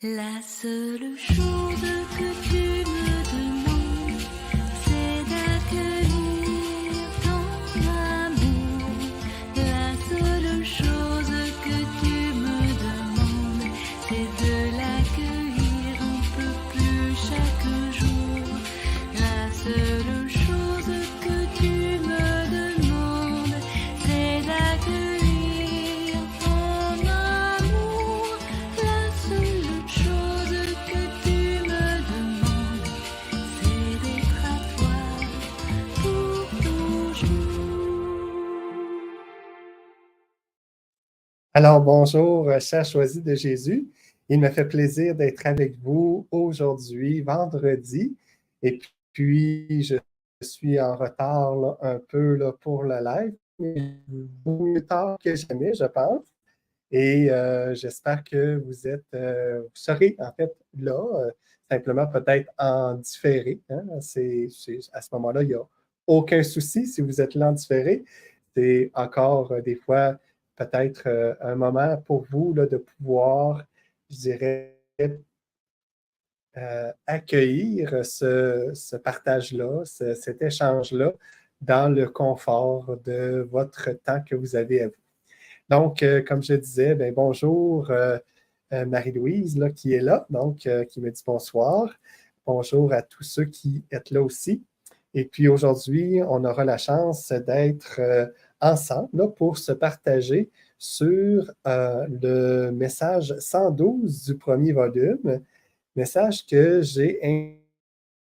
La seule chose que tu me demandes, c'est d'accueillir ton amour. La seule chose que tu me demandes, c'est de l'accueillir un peu plus chaque jour. La seule chose que tu me demandes, c'est d'accueillir ton amour. La seule chose que tu me demandes, c'est d'être à toi pour toujours. Alors, bonjour, chers choisis de Jésus. Il me fait plaisir d'être avec vous aujourd'hui, vendredi. Et puis, je suis en retard là, un peu là, pour le live, mais mieux tard que jamais, je pense. Et j'espère que vous serez en fait là, simplement peut-être en différé. Hein. À ce moment-là, il n'y a aucun souci si vous êtes là en différé. C'est encore des fois peut-être un moment pour vous là, de pouvoir, je dirais, accueillir ce partage-là, cet échange-là dans le confort de votre temps que vous avez à vous. Donc, comme je disais, ben, bonjour Marie-Louise là, qui est là, donc qui me dit bonsoir. Bonjour à tous ceux qui êtes là aussi. Et puis aujourd'hui, on aura la chance d'être ensemble là, pour se partager sur le message 112 du premier volume, message que j'ai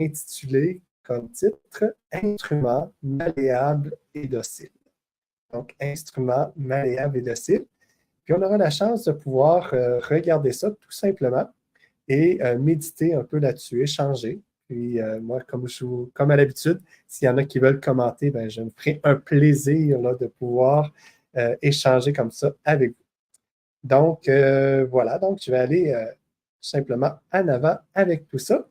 intitulé comme titre Instrument malléable et docile. Donc, instrument malléable et docile. Puis on aura la chance de pouvoir regarder ça tout simplement et méditer un peu là-dessus, échanger. Puis moi, comme à l'habitude, s'il y en a qui veulent commenter, ben, je me ferai un plaisir là, de pouvoir échanger comme ça avec vous. Donc, voilà, donc je vais aller simplement en avant avec tout ça.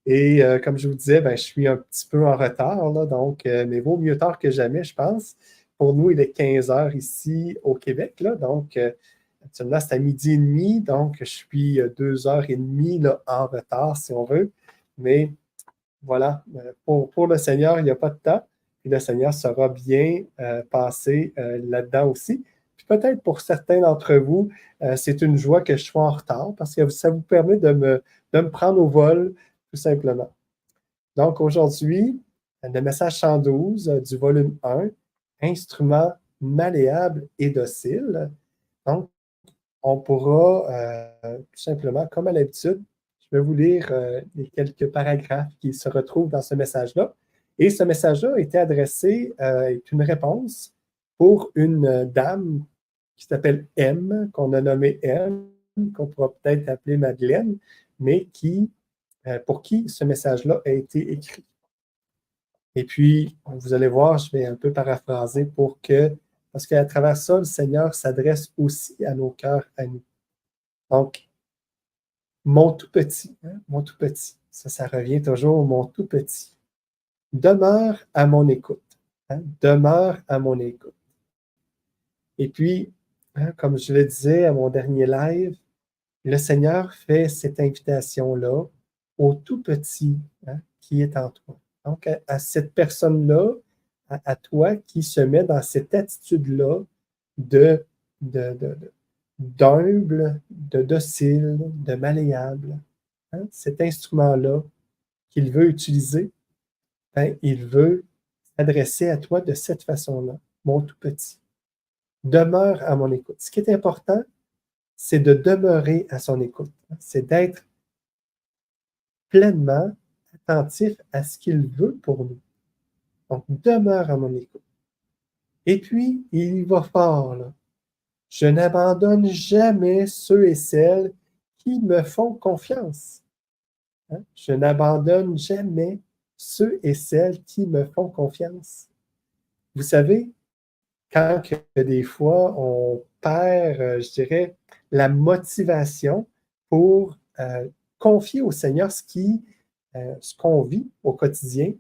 Et comme je vous disais, ben, je suis un petit peu en retard, là, donc, mais vaut mieux tard que jamais, je pense. Pour nous, il est 15 heures ici au Québec, là, donc actuellement, c'est à midi et demi, donc je suis 2 heures et demie là, en retard, si on veut. Mais voilà, pour le Seigneur, il n'y a pas de temps, et le Seigneur sera bien passé là-dedans aussi. Puis peut-être pour certains d'entre vous, c'est une joie que je sois en retard parce que ça vous permet de me prendre au vol, tout simplement. Donc aujourd'hui, le message 112 du volume 1, instrument malléable et docile. Donc, on pourra tout simplement, comme à l'habitude, je vais vous lire les quelques paragraphes qui se retrouvent dans ce message-là. Et ce message-là a été adressé, est une réponse pour une dame qui s'appelle M, qu'on a nommée M, qu'on pourra peut-être appeler Madeleine, mais pour qui ce message-là a été écrit. Et puis, vous allez voir, je vais un peu paraphraser parce qu'à travers ça, le Seigneur s'adresse aussi à nos cœurs, à nous. Donc, mon tout petit, hein, mon tout petit, ça revient toujours, mon tout petit. Demeure à mon écoute. Hein, demeure à mon écoute. Et puis, hein, comme je le disais à mon dernier live, le Seigneur fait cette invitation-là au tout petit hein, qui est en toi. Donc, à cette personne-là, à toi qui se met dans cette attitude-là de, de, de, d'humble, de docile, de malléable. Hein? Cet instrument-là qu'il veut utiliser, hein, il veut s'adresser à toi de cette façon-là, mon tout petit. Demeure à mon écoute. Ce qui est important, c'est de demeurer à son écoute. C'est d'être pleinement attentif à ce qu'il veut pour nous. Donc, demeure à mon écoute. Et puis, il y va fort, là. Je n'abandonne jamais ceux et celles qui me font confiance. Hein? Je n'abandonne jamais ceux et celles qui me font confiance. Vous savez, quand que des fois on perd, je dirais, la motivation pour confier au Seigneur ce qu'on vit au quotidien,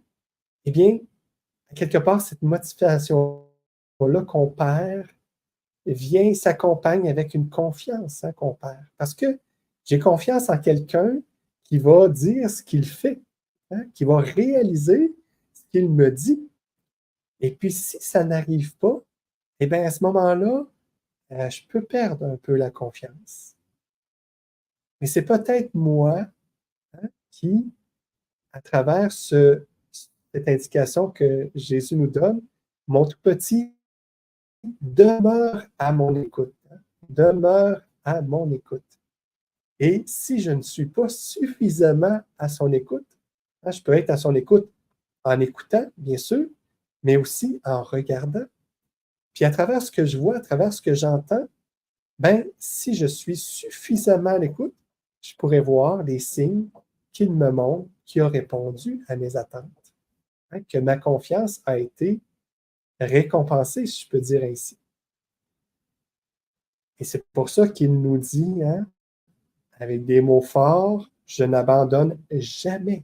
eh bien, quelque part, cette motivation-là qu'on perd s'accompagne avec une confiance hein, qu'on perd. Parce que J'ai confiance en quelqu'un qui va dire ce qu'il fait, hein, qui va réaliser ce qu'il me dit. Et puis, si ça n'arrive pas, eh bien, à ce moment-là, je peux perdre un peu la confiance. Mais c'est peut-être moi, hein, qui, à travers cette indication que Jésus nous donne, mon tout petit demeure à mon écoute. Hein, demeure à mon écoute. Et si je ne suis pas suffisamment à son écoute, hein, je peux être à son écoute en écoutant, bien sûr, mais aussi en regardant. Puis à travers ce que je vois, à travers ce que j'entends, ben, si je suis suffisamment à l'écoute, je pourrais voir les signes qu'il me montre qui a répondu à mes attentes. Hein, que ma confiance a été récompensée, si je peux dire ainsi. Et c'est pour ça qu'il nous dit, hein, avec des mots forts, je n'abandonne jamais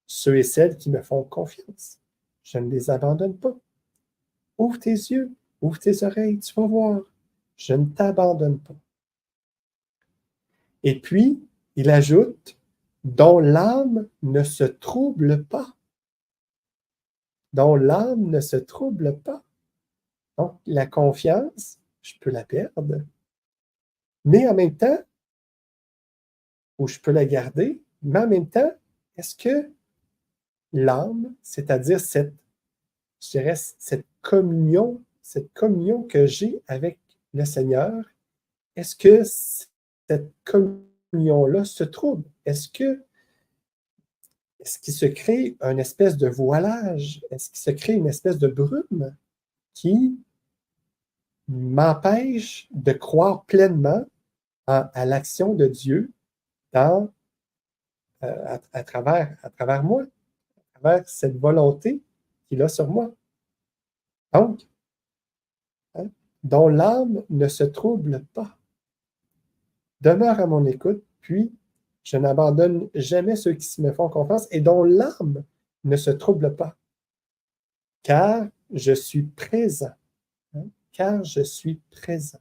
ceux et celles qui me font confiance. Je ne les abandonne pas. Ouvre tes yeux, ouvre tes oreilles, tu vas voir. Je ne t'abandonne pas. Et puis, il ajoute, dont l'âme ne se trouble pas. Dont l'âme ne se trouble pas. Donc, la confiance, je peux la perdre, mais en même temps, ou je peux la garder, mais en même temps, est-ce que l'âme, c'est-à-dire je dirais, cette communion que j'ai avec le Seigneur, est-ce que cette communion-là se trouble? Est-ce qu'il se crée une espèce de voilage? Est-ce qu'il se crée une espèce de brume qui m'empêche de croire pleinement à l'action de Dieu à travers moi, à travers cette volonté qu'il a sur moi? Donc, hein, dont l'âme ne se trouble pas. Demeure à mon écoute, puis je n'abandonne jamais ceux qui me font confiance et dont l'âme ne se trouble pas, car je suis présent. Hein, car je suis présent.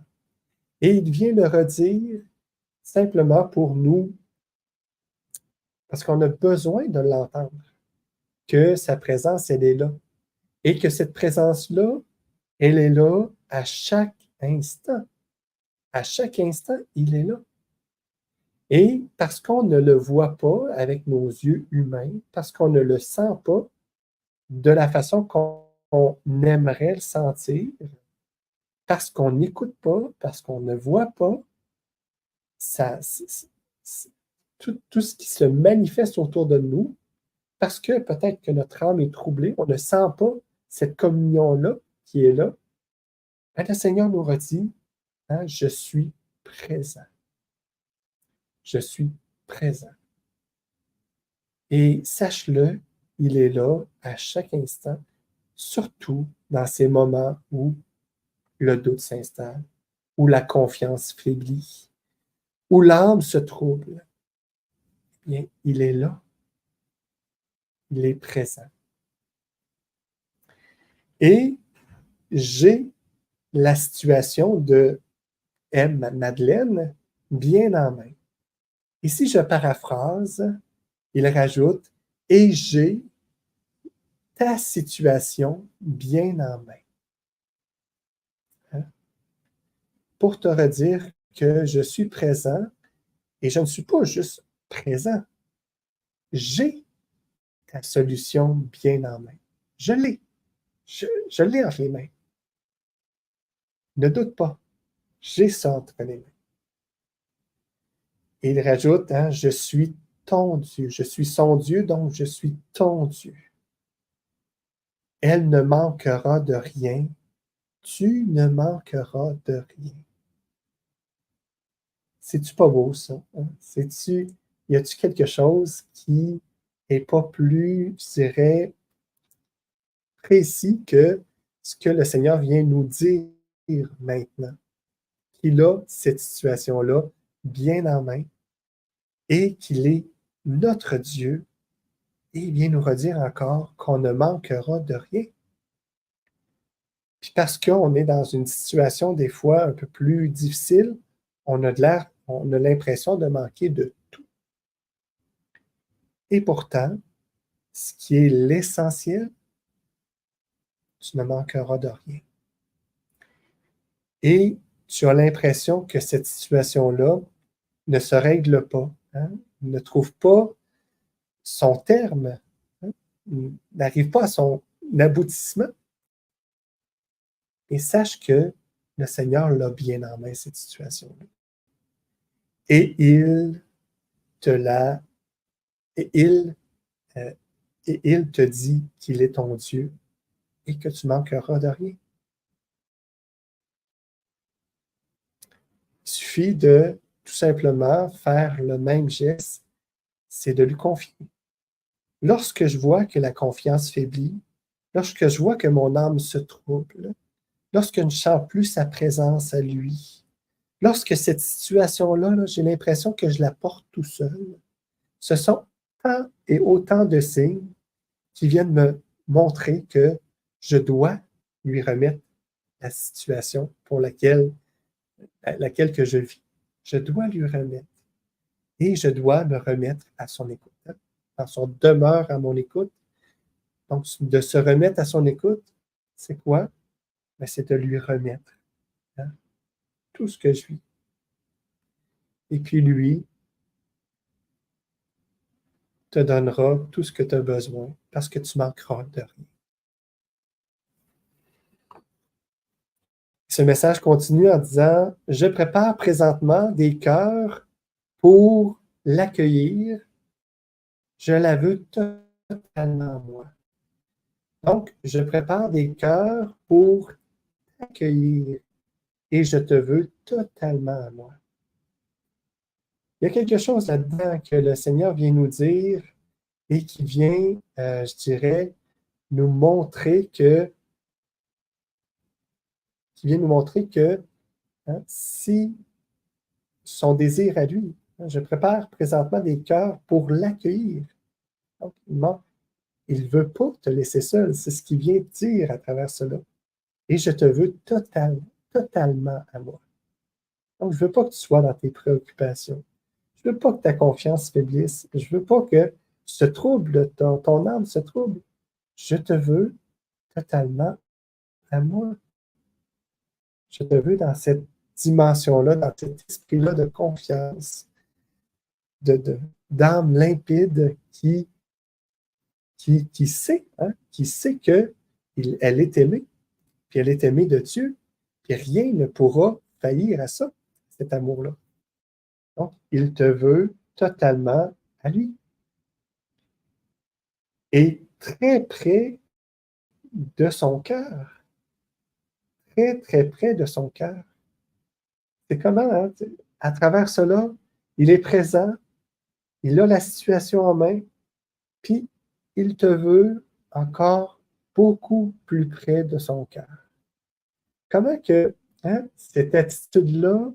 Et il vient le redire simplement pour nous, parce qu'on a besoin de l'entendre, que sa présence, elle est là. Et que cette présence-là, elle est là à chaque instant. À chaque instant, il est là. Et parce qu'on ne le voit pas avec nos yeux humains, parce qu'on ne le sent pas de la façon qu'on aimerait le sentir, parce qu'on n'écoute pas, parce qu'on ne voit pas, tout ce qui se manifeste autour de nous, parce que peut-être que notre âme est troublée, on ne sent pas cette communion-là qui est là, ben, le Seigneur nous redit, hein, je suis présent. Je suis présent. Et sache-le, il est là à chaque instant, surtout dans ces moments où le doute s'installe, où la confiance faiblit, où l'âme se trouble. Bien, il est là. Il est présent. Et j'ai la situation de Madeleine bien en main. Et si je paraphrase, il rajoute « Et j'ai ta situation bien en main. » Hein? Pour te redire que je suis présent et je ne suis pas juste présent. J'ai ta solution bien en main. Je l'ai. Je l'ai entre les mains. Ne doute pas. J'ai ça entre les mains. Et il rajoute, hein, je suis ton Dieu. Je suis son Dieu, donc je suis ton Dieu. Elle ne manquera de rien. Tu ne manqueras de rien. C'est-tu pas beau, ça? Hein? Y a-tu quelque chose qui n'est pas plus, je dirais, précis que ce que le Seigneur vient nous dire maintenant? Qu'il a cette situation-là bien en main et qu'il est notre Dieu et il vient nous redire encore qu'on ne manquera de rien. Puis parce qu'on est dans une situation des fois un peu plus difficile, on a de l'air on a l'impression de manquer de tout. Et pourtant, ce qui est l'essentiel, tu ne manqueras de rien. Et tu as l'impression que cette situation-là ne se règle pas, hein, ne trouve pas son terme, hein, n'arrive pas à son aboutissement. Et sache que le Seigneur l'a bien en main, cette situation-là. Et il te l'a, et il te dit qu'il est ton Dieu et que tu manqueras de rien. Il suffit de tout simplement faire le même geste, c'est de lui confier. Lorsque je vois que la confiance faiblit, lorsque je vois que mon âme se trouble, lorsque je ne sens plus sa présence à lui, lorsque cette situation-là, là, j'ai l'impression que je la porte tout seul, ce sont tant et autant de signes qui viennent me montrer que je dois lui remettre la situation pour laquelle que je vis. Je dois lui remettre. Et je dois me remettre à son écoute. Dans son demeure à mon écoute. Donc, de se remettre à son écoute, c'est quoi? Ben, c'est de lui remettre, hein, tout ce que je vis. Et puis lui te donnera tout ce que tu as besoin parce que tu manqueras de rien. Ce message continue en disant « Je prépare présentement des cœurs pour l'accueillir. Je la veux totalement moi. » Donc, je prépare des cœurs pour t'accueillir et je te veux totalement à moi. Il y a quelque chose là-dedans que le Seigneur vient nous dire et qui vient, je dirais, nous montrer que, hein, si son désir à lui, hein, je prépare présentement des cœurs pour l'accueillir. Donc, il ne veut pas te laisser seul, c'est ce qu'il vient dire à travers cela. Et je te veux totalement à moi. Donc, je ne veux pas que tu sois dans tes préoccupations. Je ne veux pas que ta confiance faiblisse. Je ne veux pas que ce trouble, ton âme se trouble. Je te veux totalement à moi. Je te veux dans cette dimension-là, dans cet esprit-là de confiance, d'âme limpide qui sait, hein, qui sait qu'elle est aimée, puis elle est aimée de Dieu, puis rien ne pourra faillir à ça, cet amour-là. Donc, il te veut totalement à lui. Et très près de son cœur. Très, très près de son cœur. C'est comment, hein? À travers cela, il est présent, il a la situation en main, puis il te veut encore beaucoup plus près de son cœur. Comment que, hein, cette attitude-là,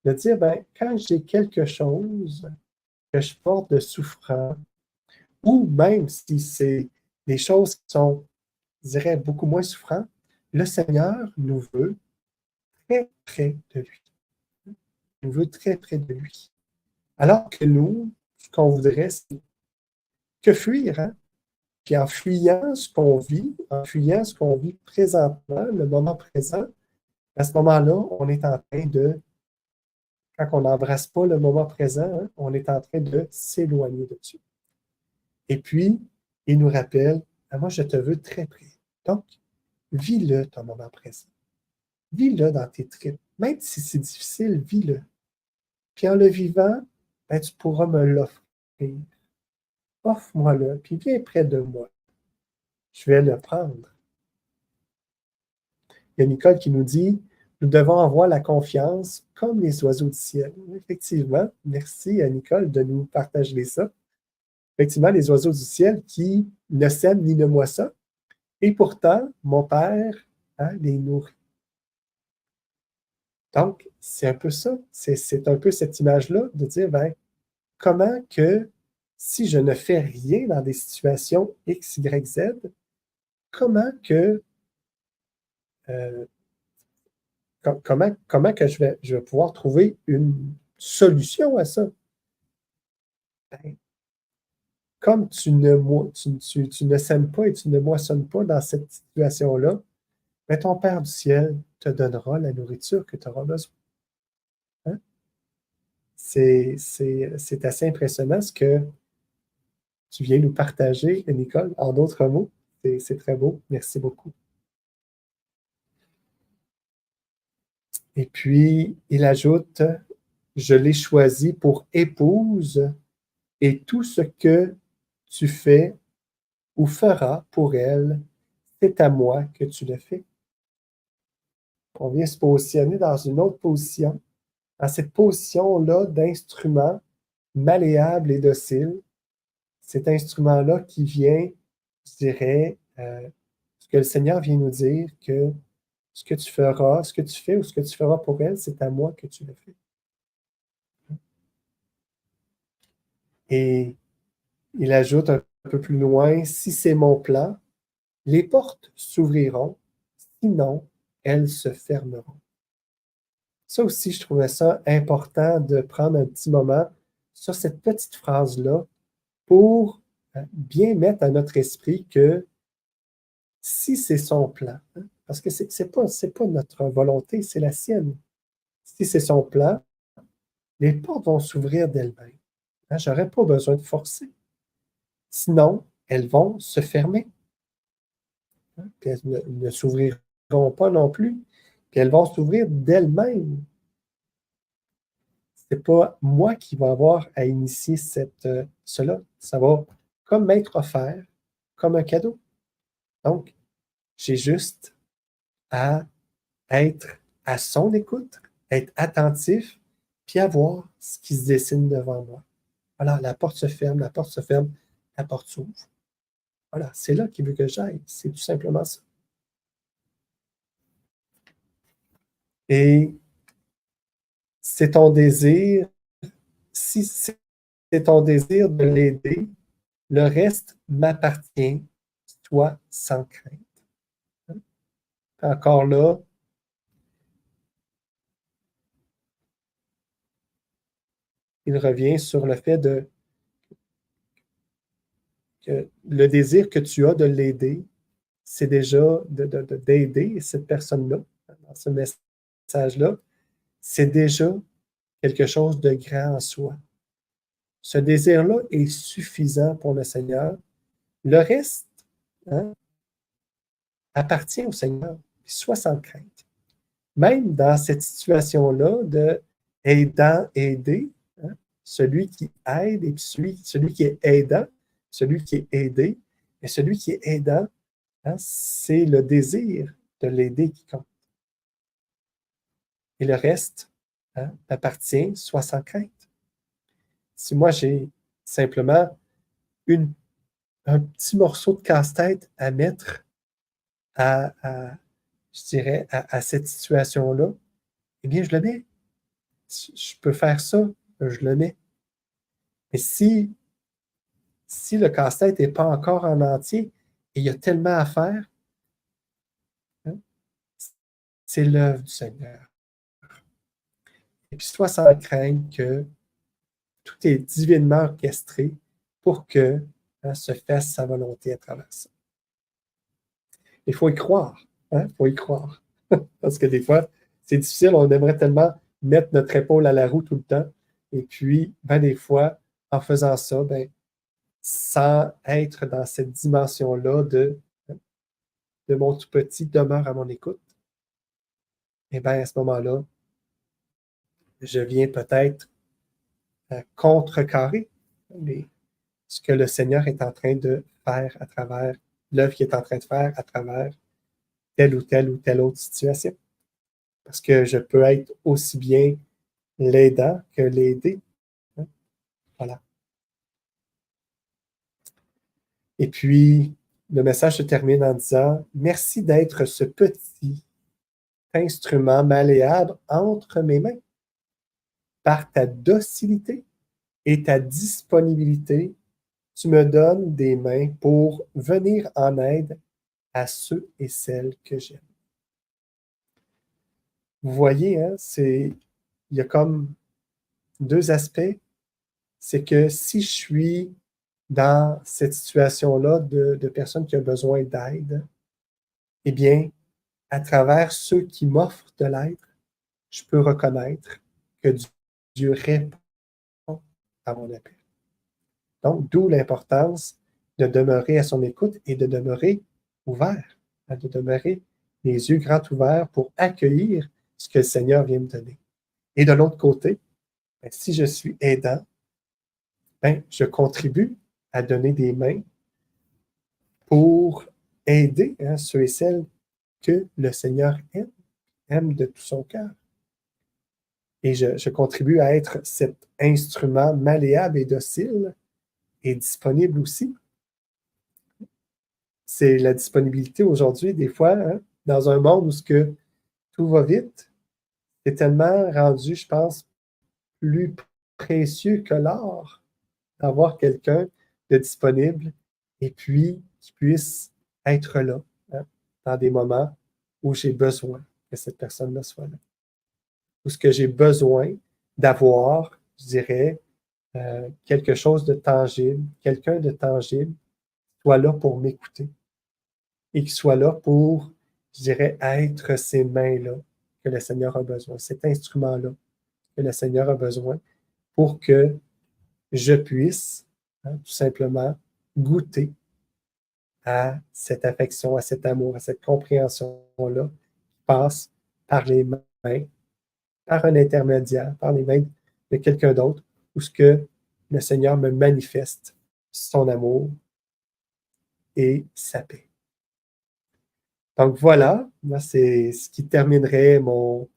de dire, ben, quand j'ai quelque chose que je porte de souffrant, ou même si c'est des choses qui sont, je dirais, beaucoup moins souffrantes, le Seigneur nous veut très près de lui. Il nous veut très près de lui. Alors que nous, ce qu'on voudrait, c'est que fuir, hein? Puis en fuyant ce qu'on vit, en fuyant ce qu'on vit présentement, le moment présent, à ce moment-là, on est en train de, quand on n'embrasse pas le moment présent, hein, on est en train de s'éloigner de Dieu. Et puis, il nous rappelle, ah, moi, je te veux très près. Donc, vis-le ton moment présent. Vis-le dans tes tripes. Même si c'est difficile, vis-le. Puis en le vivant, ben, tu pourras me l'offrir. Offre-moi-le, puis viens près de moi. Je vais le prendre. Il y a Nicole qui nous dit, nous devons avoir la confiance comme les oiseaux du ciel. Effectivement, merci à Nicole de nous partager ça. Effectivement, les oiseaux du ciel qui ne sèment ni ne moissonnent, et pourtant, mon Père, hein, les nourrit. Donc, c'est un peu ça, c'est un peu cette image-là de dire, ben, comment que si je ne fais rien dans des situations X, Y, Z, comment que comment que je vais pouvoir trouver une solution à ça. Ben, comme tu ne sèmes pas et tu ne moissonnes pas dans cette situation-là, ben ton Père du ciel te donnera la nourriture que tu auras besoin. Hein? C'est assez impressionnant ce que tu viens nous partager, Nicole. En d'autres mots, c'est très beau. Merci beaucoup. Et puis, il ajoute, je l'ai choisi pour épouse et tout ce que tu fais ou feras pour elle, c'est à moi que tu le fais. On vient se positionner dans une autre position, dans cette position-là d'instrument malléable et docile. Cet instrument-là qui vient, je dirais, ce que le Seigneur vient nous dire, que ce que tu feras, ce que tu fais ou ce que tu feras pour elle, c'est à moi que tu le fais. Et il ajoute un peu plus loin, si c'est mon plan, les portes s'ouvriront, sinon elles se fermeront. Ça aussi, je trouvais ça important de prendre un petit moment sur cette petite phrase-là pour bien mettre à notre esprit que si c'est son plan, hein, parce que c'est pas notre volonté, c'est la sienne. Si c'est son plan, les portes vont s'ouvrir d'elles-mêmes. Hein, je n'aurai pas besoin de forcer. Sinon, elles vont se fermer. Hein, puis elles ne s'ouvriront pas non plus. Puis elles vont s'ouvrir d'elles-mêmes. C'est pas moi qui va avoir à initier cela. Ça va comme m'être offert, comme un cadeau. Donc, j'ai juste à être à son écoute, être attentif, puis à voir ce qui se dessine devant moi. Voilà, la porte se ferme, la porte se ferme, la porte s'ouvre. Voilà, c'est là qu'il veut que j'aille. C'est tout simplement ça. Et c'est ton désir, si c'est ton désir de l'aider, le reste m'appartient, toi sans crainte. Encore là, il revient sur le fait que le désir que tu as de l'aider, c'est déjà d'aider cette personne-là, dans ce message-là, c'est déjà quelque chose de grand en soi. Ce désir-là est suffisant pour le Seigneur. Le reste, hein, appartient au Seigneur, sois sans crainte. Même dans cette situation-là de aidant, aider, hein, celui qui aide et puis celui qui est aidant, celui qui est aidé, et celui qui est aidant, hein, c'est le désir de l'aider qui compte. Et le reste, hein, appartient, soit sans crainte. Si moi j'ai simplement un petit morceau de casse-tête à mettre je dirais, à cette situation-là, eh bien, je le mets. Je peux faire ça, je le mets. Mais si le casse-tête n'est pas encore en entier et il y a tellement à faire, hein, c'est l'œuvre du Seigneur. Et puis, sois sans crainte que tout est divinement orchestré pour que se fasse sa volonté à travers ça. Il faut y croire. Il faut y croire. Parce que des fois, c'est difficile. On aimerait tellement mettre notre épaule à la roue tout le temps. Et puis, des fois, en faisant ça, sans être dans cette dimension-là de mon tout petit demeure à mon écoute, et à ce moment-là, je viens peut-être contrecarrer ce que le Seigneur est en train de faire à travers l'œuvre qu'il est en train de faire à travers telle ou telle autre situation. Parce que je peux être aussi bien l'aidant que l'aider. Hein? Voilà. Et puis, le message se termine en disant « Merci d'être ce petit instrument malléable entre mes mains. Par ta docilité et ta disponibilité, tu me donnes des mains pour venir en aide à ceux et celles que j'aime. » Vous voyez, hein, il y a comme deux aspects. C'est que si je suis dans cette situation-là de personne qui a besoin d'aide, eh bien, à travers ceux qui m'offrent de l'aide, je peux reconnaître que Dieu répond à mon appel. Donc, d'où l'importance de demeurer à son écoute et de demeurer ouvert, de demeurer les yeux grands ouverts pour accueillir ce que le Seigneur vient me donner. Et de l'autre côté, si je suis aidant, je contribue à donner des mains pour aider ceux et celles que le Seigneur aime de tout son cœur. Et je contribue à être cet instrument malléable et docile et disponible aussi. C'est la disponibilité aujourd'hui, des fois, dans un monde où tout va vite, c'est tellement rendu, je pense, plus précieux que l'or d'avoir quelqu'un de disponible et puis qui puisse être là dans des moments où j'ai besoin que cette personne-là soit là. Où ce que j'ai besoin d'avoir, je dirais, quelque chose de tangible, quelqu'un de tangible, soit là pour m'écouter et qui soit là pour, je dirais, être ces mains-là que le Seigneur a besoin, cet instrument-là que le Seigneur a besoin pour que je puisse tout simplement goûter à cette affection, à cet amour, à cette compréhension-là qui passe par les mains, par un intermédiaire, par les mains de quelqu'un d'autre, où ce que le Seigneur me manifeste son amour et sa paix. Donc voilà, moi c'est ce qui terminerait le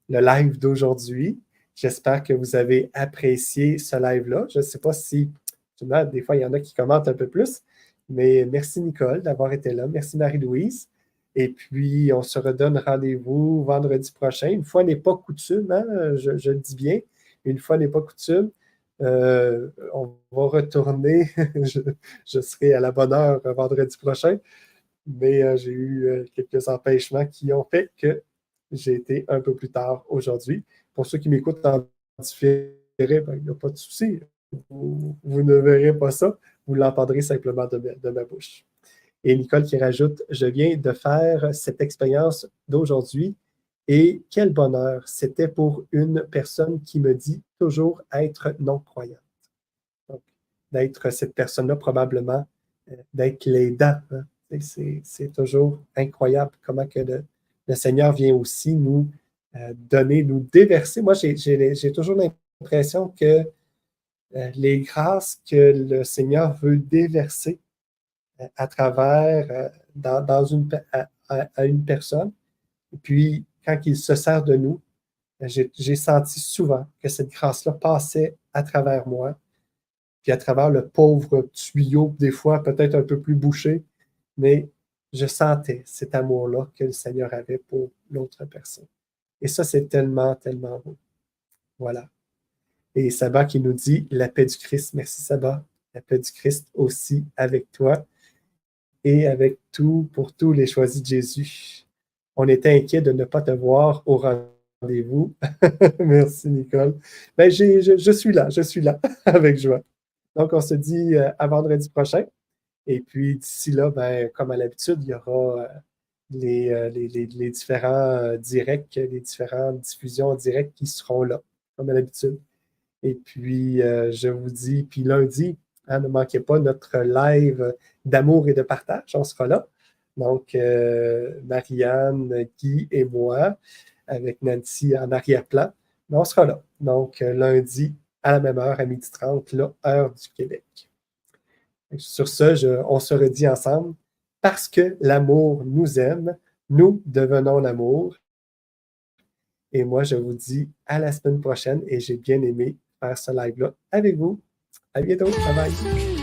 live d'aujourd'hui. J'espère que vous avez apprécié ce live-là. Je ne sais pas si, des fois, il y en a qui commentent un peu plus, mais merci Nicole d'avoir été là. Merci Marie-Louise. Et puis, on se redonne rendez-vous vendredi prochain. Une fois n'est pas coutume, je le dis bien, une fois n'est pas coutume. On va retourner, je serai à la bonne heure vendredi prochain, mais j'ai eu quelques empêchements qui ont fait que j'ai été un peu plus tard aujourd'hui. Pour ceux qui m'écoutent en différé, il n'y a pas de souci. Vous ne verrez pas ça. Vous l'entendrez simplement de ma bouche. Et Nicole qui rajoute, je viens de faire cette expérience d'aujourd'hui et quel bonheur. C'était pour une personne qui me dit toujours être non-croyante. Donc, d'être cette personne-là, probablement, d'être l'aidant. C'est toujours incroyable comment que le Seigneur vient aussi nous donner, nous déverser. Moi, j'ai toujours l'impression que les grâces que le Seigneur veut déverser à travers, à une personne, et puis quand il se sert de nous, j'ai senti souvent que cette grâce-là passait à travers moi, puis à travers le pauvre tuyau, des fois peut-être un peu plus bouché, mais je sentais cet amour-là que le Seigneur avait pour l'autre personne. Et ça, c'est tellement, tellement beau. Voilà. Et Saba qui nous dit la paix du Christ. Merci Saba. La paix du Christ aussi avec toi et avec pour tous les choisis de Jésus. On était inquiet de ne pas te voir au rendez-vous. Merci Nicole. Ben, je suis là avec joie. Donc, on se dit à vendredi prochain. Et puis, d'ici là, ben, comme à l'habitude, il y aura les différents directs, les différentes diffusions en direct qui seront là, comme à l'habitude. Et puis, je vous dis, puis lundi, ne manquez pas notre live d'amour et de partage, on sera là. Donc, Marianne, Guy et moi, avec Nancy en arrière-plan, on sera là. Donc, lundi, à la même heure, à 12h30, là, heure du Québec. Sur ce, on se redit ensemble, parce que l'amour nous aime, nous devenons l'amour. Et moi, je vous dis à la semaine prochaine et j'ai bien aimé faire ce live-là avec vous. À bientôt. Bye bye.